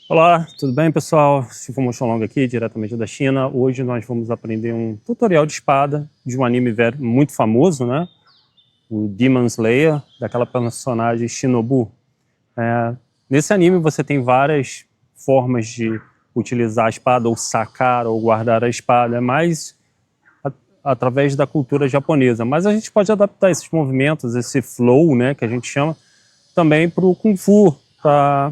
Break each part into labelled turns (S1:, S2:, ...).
S1: Olá, tudo bem, pessoal? Shifu Moshonlong aqui, diretamente da China. Hoje nós vamos aprender um tutorial de espada de um anime muito famoso, né? O Demon Slayer, daquela personagem Shinobu. Nesse anime você tem várias formas de utilizar a espada, ou sacar, ou guardar a espada, mas através da cultura japonesa. Mas a gente pode adaptar esses movimentos, esse flow, né, que a gente chama, também para o Kung Fu, para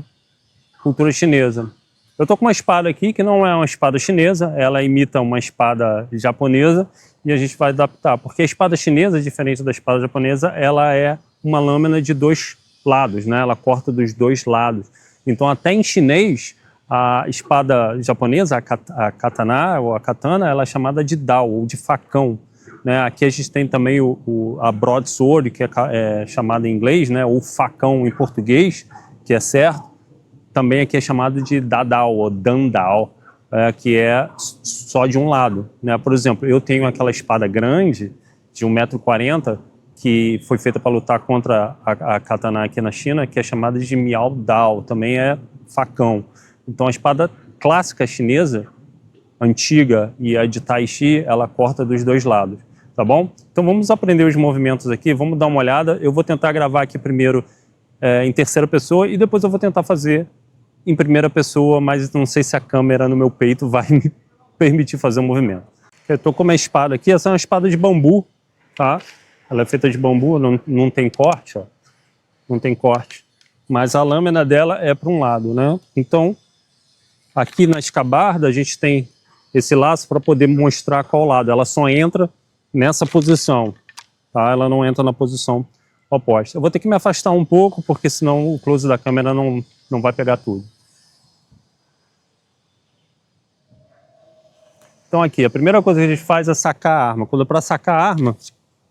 S1: cultura chinesa. Eu tô com uma espada aqui que não é uma espada chinesa, ela imita uma espada japonesa e a gente vai adaptar, porque a espada chinesa, diferente da espada japonesa, ela é uma lâmina de dois lados, né? Ela corta dos dois lados. Então até em chinês, a espada japonesa, a katana ou a katana, ela é chamada de dao, ou de facão. Né? Aqui a gente tem também a broadsword, que é chamada em inglês, né? Ou facão em português, que é certo. Também aqui é chamado de dadao ou dandao, que é só de um lado. Né? Por exemplo, eu tenho aquela espada grande, de 1,40 m, que foi feita para lutar contra a katana aqui na China, que é chamada de miao dao, também é facão. Então a espada clássica chinesa, antiga, e a de Tai Chi, ela corta dos dois lados, tá bom? Então vamos aprender os movimentos aqui, vamos dar uma olhada. Eu vou tentar gravar aqui primeiro em terceira pessoa e depois eu vou tentar fazer em primeira pessoa, mas não sei se a câmera no meu peito vai me permitir fazer o movimento. Eu tô com uma espada aqui, essa é uma espada de bambu, tá? Ela é feita de bambu, não tem corte, ó. Não tem corte. Mas a lâmina dela é para um lado, né? Então, aqui na escabarda a gente tem esse laço para poder mostrar qual lado. Ela só entra nessa posição, tá? Ela não entra na posição oposta. Eu vou ter que me afastar um pouco, porque senão o close da câmera não vai pegar tudo. Então aqui, a primeira coisa que a gente faz é sacar a arma. Quando é para sacar a arma,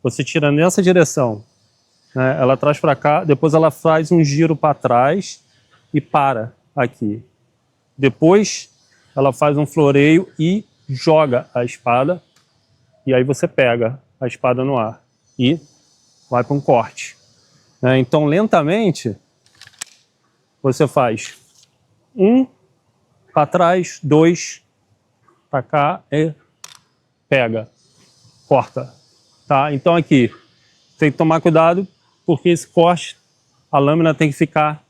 S1: você tira nessa direção, né? Ela traz para cá, depois ela faz um giro para trás e para aqui. Depois ela faz um floreio e joga a espada, e aí você pega a espada no ar e vai para um corte. Então lentamente você faz um para trás, dois para cá e pega, corta, tá? Então aqui tem que tomar cuidado, porque esse corte, a lâmina tem que ficar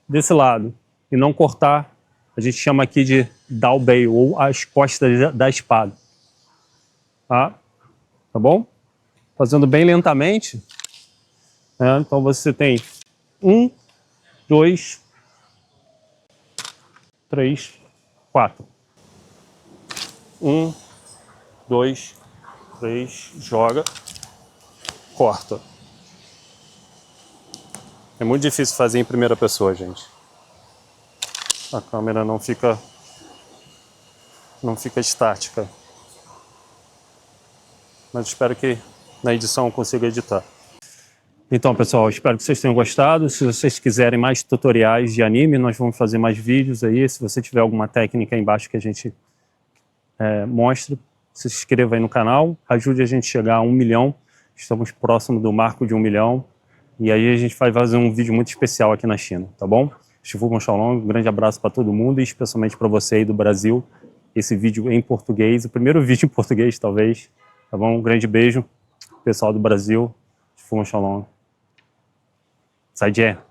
S1: desse lado e não cortar. A gente chama aqui de dalbei, ou as costas da espada, tá? Tá bom? Fazendo bem lentamente, né? Então você tem 1, 2, 3, 4. 1, 2, 3, joga, corta. É muito difícil fazer em primeira pessoa, gente. A câmera não fica estática. Mas espero que na edição eu consiga editar. Então, pessoal, espero que vocês tenham gostado. Se vocês quiserem mais tutoriais de anime, nós vamos fazer mais vídeos aí. Se você tiver alguma técnica aí embaixo que a gente mostre, se inscreva aí no canal, ajude a gente a chegar a 1 milhão. Estamos próximo do marco de 1 milhão. E aí a gente vai fazer um vídeo muito especial aqui na China, tá bom? Shifu Moshonlong, um grande abraço para todo mundo e especialmente para você aí do Brasil. Esse vídeo em português, o primeiro vídeo em português talvez, tá bom? Um grande beijo, pessoal do Brasil. Shifu Moshonlong. 再见。